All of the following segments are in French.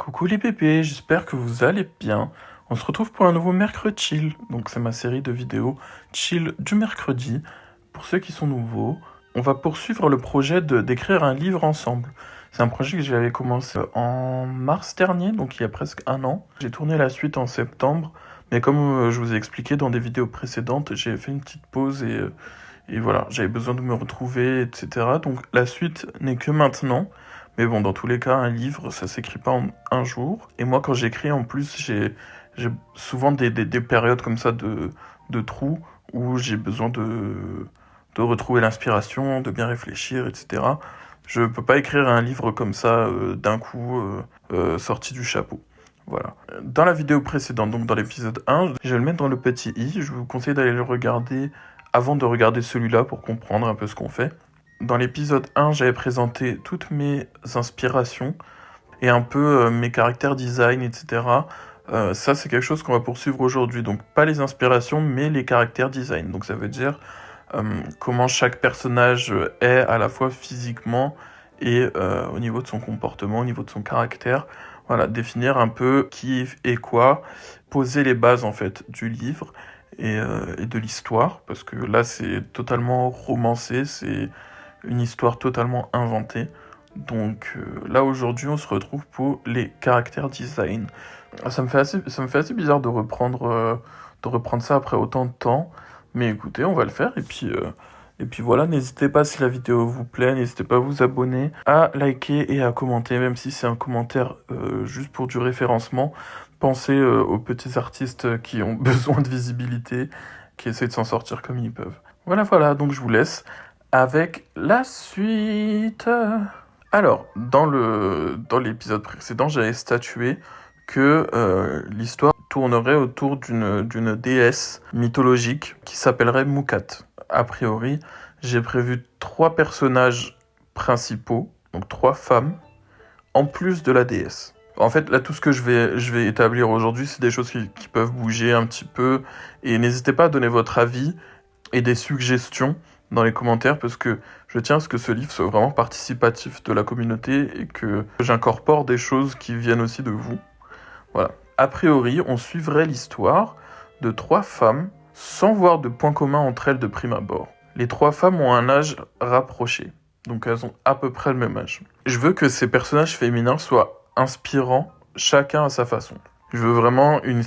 Coucou les bébés, j'espère que vous allez bien. On se retrouve pour un nouveau mercredi chill. Donc c'est ma série de vidéos chill du mercredi. Pour ceux qui sont nouveaux, on va poursuivre le projet d'écrire un livre ensemble. C'est un projet que j'avais commencé en mars dernier, donc il y a presque un an. J'ai tourné la suite en septembre, mais comme je vous ai expliqué dans des vidéos précédentes, j'ai fait une petite pause et voilà, j'avais besoin de me retrouver, etc. Donc la suite n'est que maintenant. Mais bon, dans tous les cas, un livre, ça s'écrit pas en un jour. Et moi, quand j'écris, en plus, j'ai souvent des périodes comme ça de trous où j'ai besoin de retrouver l'inspiration, de bien réfléchir, etc. Je peux pas écrire un livre comme ça d'un coup sorti du chapeau. Voilà. Dans la vidéo précédente, donc dans l'épisode 1, je vais le mettre dans le petit i. Je vous conseille d'aller le regarder avant de regarder celui-là pour comprendre un peu ce qu'on fait. Dans l'épisode 1, j'avais présenté toutes mes inspirations et un peu mes caractères design, etc. Ça, c'est quelque chose qu'on va poursuivre aujourd'hui. Donc, pas les inspirations, mais les caractères design. Donc, ça veut dire comment chaque personnage est à la fois physiquement et au niveau de son comportement, au niveau de son caractère. Voilà, définir un peu qui est quoi, poser les bases, en fait, du livre et de l'histoire. Parce que là, c'est totalement romancé, c'est une histoire totalement inventée. Donc là aujourd'hui on se retrouve pour les caractères design. Ça me fait assez bizarre de reprendre ça après autant de temps. Mais écoutez, on va le faire et puis voilà, n'hésitez pas si la vidéo vous plaît, n'hésitez pas à vous abonner, à liker et à commenter, même si c'est un commentaire juste pour du référencement. Pensez aux petits artistes qui ont besoin de visibilité, qui essaient de s'en sortir comme ils peuvent. Voilà, donc je vous laisse avec la suite. Alors, dans l'épisode précédent, j'avais statué que l'histoire tournerait autour d'une déesse mythologique qui s'appellerait Mukhat. A priori, j'ai prévu 3 personnages principaux, donc 3 femmes, en plus de la déesse. En fait, là, tout ce que je vais établir aujourd'hui, c'est des choses qui peuvent bouger un petit peu. Et n'hésitez pas à donner votre avis et des suggestions dans les commentaires parce que je tiens à ce que ce livre soit vraiment participatif de la communauté et que j'incorpore des choses qui viennent aussi de vous. Voilà. A priori, on suivrait l'histoire de 3 femmes sans voir de point commun entre elles de prime abord. Les 3 femmes ont un âge rapproché, donc elles ont à peu près le même âge. Je veux que ces personnages féminins soient inspirants, chacun à sa façon. Je veux vraiment une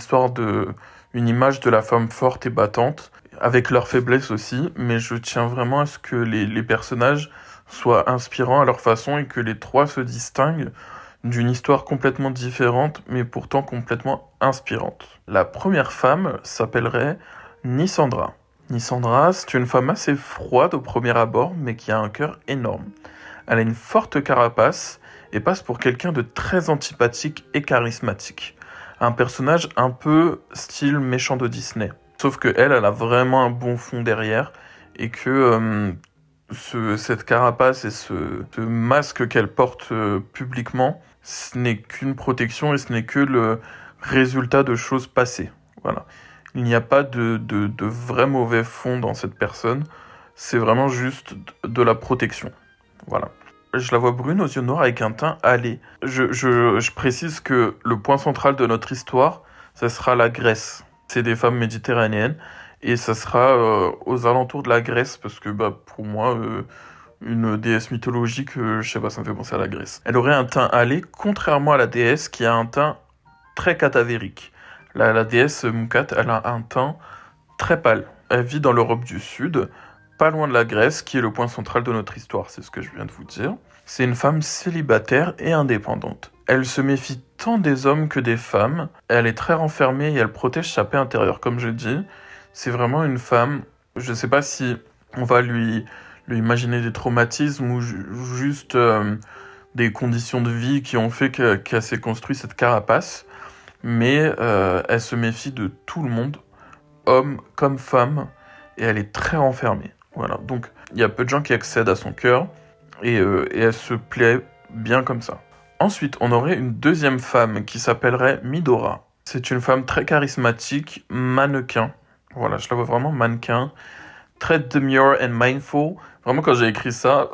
image de la femme forte et battante, avec leurs faiblesses aussi, mais je tiens vraiment à ce que les personnages soient inspirants à leur façon et que les 3 se distinguent d'une histoire complètement différente, mais pourtant complètement inspirante. La première femme s'appellerait Nysandra. Nysandra, c'est une femme assez froide au premier abord, mais qui a un cœur énorme. Elle a une forte carapace et passe pour quelqu'un de très antipathique et charismatique. Un personnage un peu style méchant de Disney. Sauf que elle a vraiment un bon fond derrière et que cette carapace et ce masque qu'elle porte publiquement, ce n'est qu'une protection et ce n'est que le résultat de choses passées. Voilà. Il n'y a pas de vrai mauvais fond dans cette personne, c'est vraiment juste de la protection. Voilà. Je la vois brune aux yeux noirs avec un teint hâlé. Je précise que le point central de notre histoire, ça sera la Grèce. C'est des femmes méditerranéennes et ça sera aux alentours de la Grèce parce que pour moi, une déesse mythologique, je sais pas, ça me fait penser à la Grèce. Elle aurait un teint hâlé, contrairement à la déesse qui a un teint très cadavérique. La déesse Mukhat, elle a un teint très pâle. Elle vit dans l'Europe du Sud, pas loin de la Grèce, qui est le point central de notre histoire, c'est ce que je viens de vous dire. C'est une femme célibataire et indépendante. Elle se méfie tant des hommes que des femmes. Elle est très renfermée et elle protège sa paix intérieure, comme je dis. C'est vraiment une femme, je sais pas si on va lui imaginer des traumatismes ou juste des conditions de vie qui ont fait qu'elle s'est construit cette carapace. Mais elle se méfie de tout le monde, homme comme femme, et elle est très renfermée. Voilà, donc il y a peu de gens qui accèdent à son cœur, et elle se plaît bien comme ça. Ensuite, on aurait une deuxième femme qui s'appellerait Midora. C'est une femme très charismatique, mannequin. Voilà, je la vois vraiment mannequin. Très demure and mindful. Vraiment, quand j'ai écrit ça,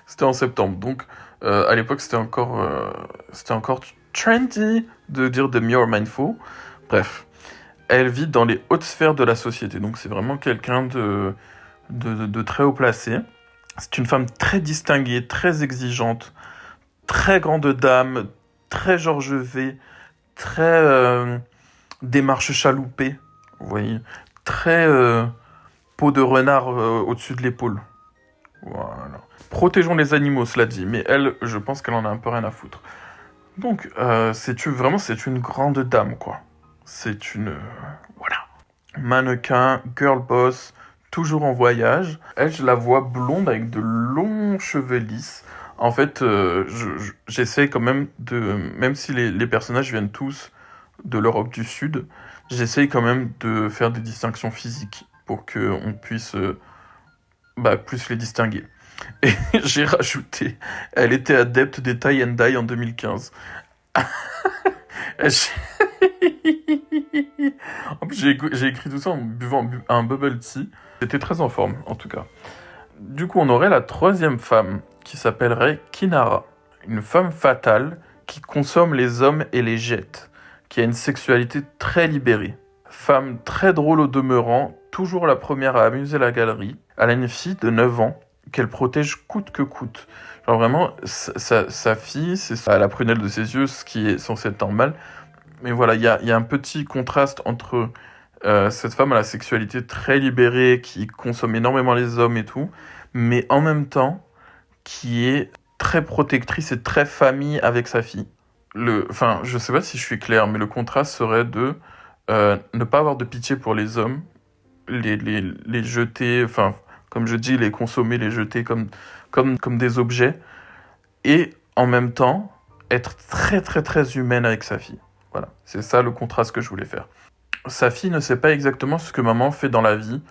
c'était en septembre. Donc, à l'époque, c'était encore trendy de dire de More Mindful. Bref, elle vit dans les hautes sphères de la société, donc c'est vraiment quelqu'un de très haut placé. C'est une femme très distinguée, très exigeante, très grande dame, très George V, très démarche chaloupée, vous voyez, très peau de renard au-dessus de l'épaule. Voilà. Protégeons les animaux, cela dit, mais elle, je pense qu'elle en a un peu rien à foutre. Donc, c'est une grande dame, quoi. C'est une... voilà. Mannequin, girl boss, toujours en voyage. Elle, je la vois blonde avec de longs cheveux lisses. En fait, j'essaie quand même de... Même si les personnages viennent tous de l'Europe du Sud, j'essaye quand même de faire des distinctions physiques pour qu'on puisse plus les distinguer. Et j'ai rajouté, elle était adepte des tie and dye en 2015. En plus, j'ai écrit tout ça en buvant un bubble tea. J'étais très en forme, en tout cas. Du coup, on aurait la troisième femme, qui s'appellerait Kinara. Une femme fatale qui consomme les hommes et les jette, qui a une sexualité très libérée. Femme très drôle au demeurant, toujours la première à amuser la galerie. Elle a une fille de 9 ans qu'elle protège coûte que coûte. Genre vraiment, sa fille, c'est à la prunelle de ses yeux, ce qui est censé être normal. Mais voilà, il y a un petit contraste entre cette femme à la sexualité très libérée, qui consomme énormément les hommes et tout, mais en même temps, qui est très protectrice et très famille avec sa fille. Enfin, je sais pas si je suis clair, mais le contraste serait de ne pas avoir de pitié pour les hommes, les jeter, enfin, comme je dis, les consommer, les jeter comme des objets, et en même temps, être très très très humaine avec sa fille. Voilà, c'est ça le contraste que je voulais faire. Sa fille ne sait pas exactement ce que maman fait dans la vie,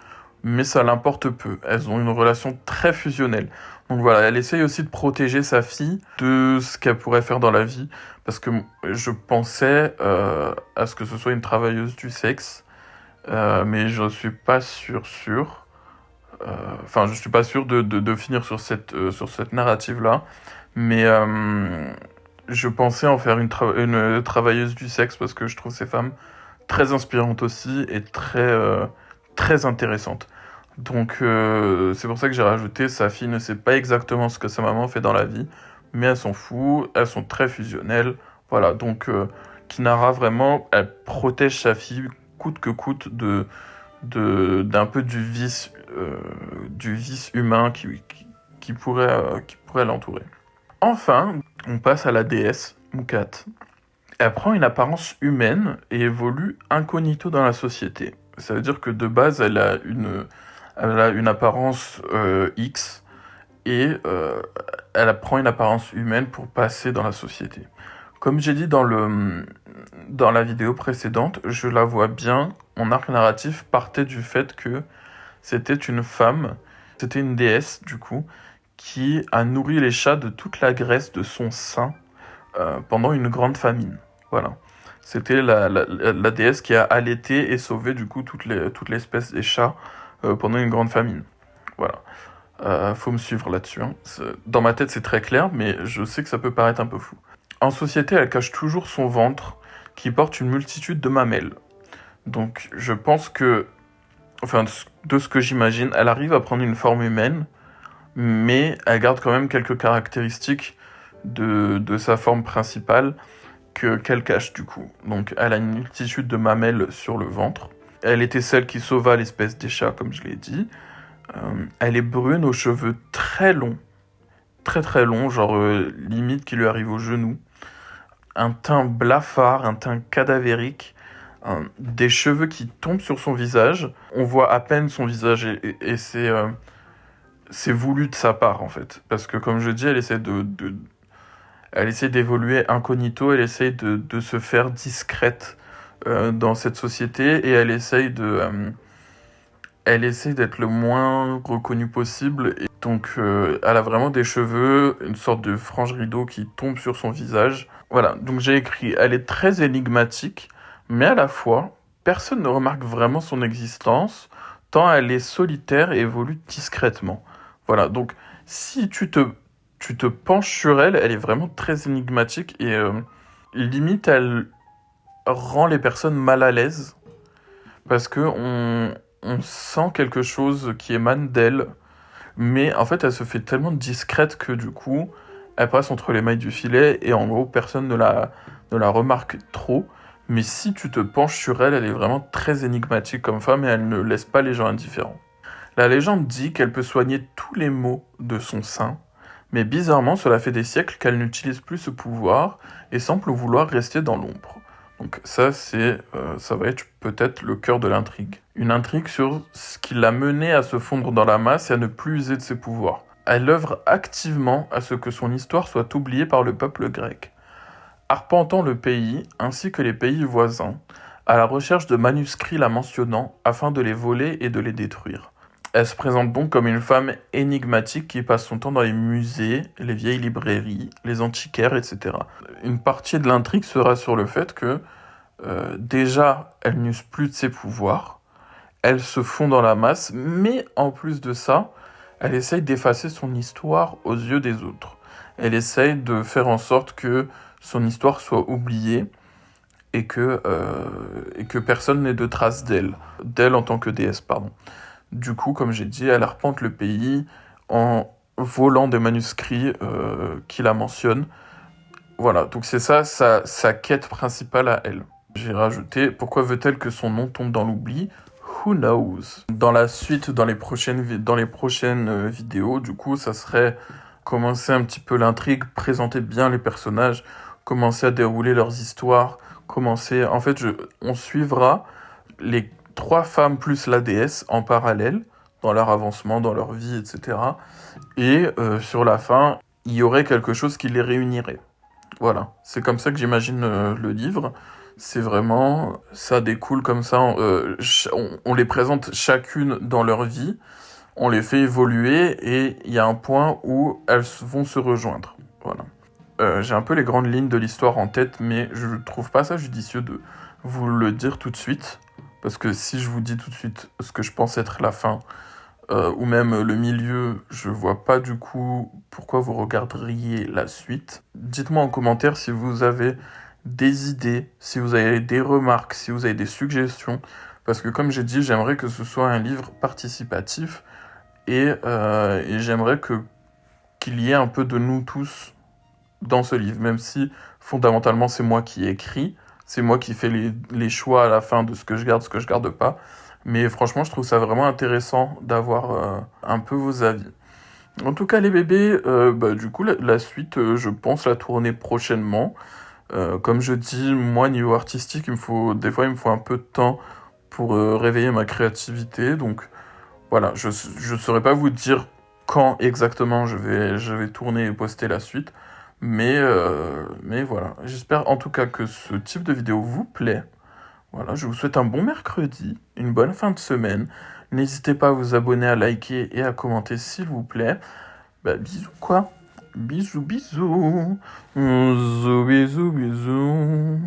mais ça l'importe peu. Elles ont une relation très fusionnelle. Donc voilà, elle essaye aussi de protéger sa fille de ce qu'elle pourrait faire dans la vie, parce que je pensais à ce que ce soit une travailleuse du sexe, mais je suis pas sûr. Enfin, je suis pas sûr de finir sur cette narrative-là, mais je pensais en faire une travailleuse du sexe, parce que je trouve ces femmes très inspirantes aussi, et très intéressantes. Donc c'est pour ça que j'ai rajouté, sa fille ne sait pas exactement ce que sa maman fait dans la vie, mais elle s'en fout, elles sont très fusionnelles. Voilà, donc Kinara, vraiment, elle protège sa fille coûte que coûte d'un peu du vice humain qui pourrait l'entourer. Enfin, on passe à la déesse, Mukhat. Elle prend une apparence humaine et évolue incognito dans la société. Ça veut dire que de base, elle a une apparence X, et elle prend une apparence humaine pour passer dans la société. Comme j'ai dit dans la vidéo précédente, je la vois bien, mon arc narratif partait du fait que c'était une femme, c'était une déesse du coup, qui a nourri les chats de toute la graisse de son sein pendant une grande famine. Voilà. C'était la déesse qui a allaité et sauvé du coup toute l'espèce des chats pendant une grande famine. Voilà. Faut me suivre là-dessus. Hein. Dans ma tête, c'est très clair, mais je sais que ça peut paraître un peu fou. En société, elle cache toujours son ventre, qui porte une multitude de mamelles. Donc, je pense que, enfin, de ce que j'imagine, elle arrive à prendre une forme humaine, mais elle garde quand même quelques caractéristiques de sa forme principale qu'elle cache du coup. Donc, elle a une multitude de mamelles sur le ventre. Elle était celle qui sauva l'espèce des chats, comme je l'ai dit. Elle est brune, aux cheveux très longs, très très longs, genre limite qui lui arrive aux genoux. Un teint blafard, un teint cadavérique, des cheveux qui tombent sur son visage. On voit à peine son visage, et c'est voulu de sa part en fait. Parce que comme je dis, elle essaie d'évoluer incognito, elle essaie de se faire discrète dans cette société, et elle essaie d'être le moins reconnue possible. Et donc elle a vraiment des cheveux, une sorte de frange rideau qui tombe sur son visage. Voilà, donc j'ai écrit, elle est très énigmatique, mais à la fois, personne ne remarque vraiment son existence, tant elle est solitaire et évolue discrètement. Voilà, donc si tu te penches sur elle, elle est vraiment très énigmatique, et limite, elle rend les personnes mal à l'aise parce que on sent quelque chose qui émane d'elle, mais en fait, elle se fait tellement discrète que du coup, elle passe entre les mailles du filet et en gros, personne ne la remarque trop. Mais si tu te penches sur elle, elle est vraiment très énigmatique comme femme et elle ne laisse pas les gens indifférents. La légende dit qu'elle peut soigner tous les maux de son sein, mais bizarrement, cela fait des siècles qu'elle n'utilise plus ce pouvoir et semble vouloir rester dans l'ombre. Donc ça va être peut-être le cœur de l'intrigue. Une intrigue sur ce qui l'a menée à se fondre dans la masse et à ne plus user de ses pouvoirs. Elle œuvre activement à ce que son histoire soit oubliée par le peuple grec, arpentant le pays ainsi que les pays voisins, à la recherche de manuscrits la mentionnant afin de les voler et de les détruire. Elle se présente donc comme une femme énigmatique qui passe son temps dans les musées, les vieilles librairies, les antiquaires, etc. Une partie de l'intrigue sera sur le fait que, déjà, elle n'use plus de ses pouvoirs, elle se fond dans la masse, mais en plus de ça, elle essaye d'effacer son histoire aux yeux des autres. Elle essaye de faire en sorte que son histoire soit oubliée et que personne n'ait de traces d'elle en tant que déesse, pardon. Du coup, comme j'ai dit, elle arpente le pays en volant des manuscrits qui la mentionnent. Voilà, donc c'est ça sa quête principale à elle. J'ai rajouté, pourquoi veut-elle que son nom tombe dans l'oubli? Who knows? Dans la suite, dans les prochaines vidéos, du coup, ça serait commencer un petit peu l'intrigue, présenter bien les personnages, commencer à dérouler leurs histoires, en fait, on suivra les 3 femmes plus la déesse en parallèle, dans leur avancement, dans leur vie, etc. Et sur la fin, il y aurait quelque chose qui les réunirait. Voilà, c'est comme ça que j'imagine le livre. C'est vraiment, ça découle comme ça, on les présente chacune dans leur vie, on les fait évoluer et il y a un point où elles vont se rejoindre. Voilà. J'ai un peu les grandes lignes de l'histoire en tête, mais je trouve pas ça judicieux de vous le dire tout de suite. Parce que si je vous dis tout de suite ce que je pense être la fin, ou même le milieu, je vois pas du coup pourquoi vous regarderiez la suite. Dites-moi en commentaire si vous avez des idées, si vous avez des remarques, si vous avez des suggestions. Parce que comme j'ai dit, j'aimerais que ce soit un livre participatif et j'aimerais qu'il y ait un peu de nous tous dans ce livre, même si fondamentalement c'est moi qui écris, c'est moi qui fais les choix à la fin de ce que je garde pas. Mais franchement, je trouve ça vraiment intéressant d'avoir un peu vos avis. En tout cas, les bébés, du coup, la suite, je pense la tourner prochainement. Comme je dis, moi, niveau artistique, des fois, il me faut un peu de temps pour réveiller ma créativité. Donc, voilà, je ne saurais pas vous dire quand exactement je vais tourner et poster la suite. Mais voilà, j'espère en tout cas que ce type de vidéo vous plaît. Voilà, je vous souhaite un bon mercredi, une bonne fin de semaine. N'hésitez pas à vous abonner, à liker et à commenter s'il vous plaît. Bisous quoi. Bisous, bisous. Bisous, bisous, bisous.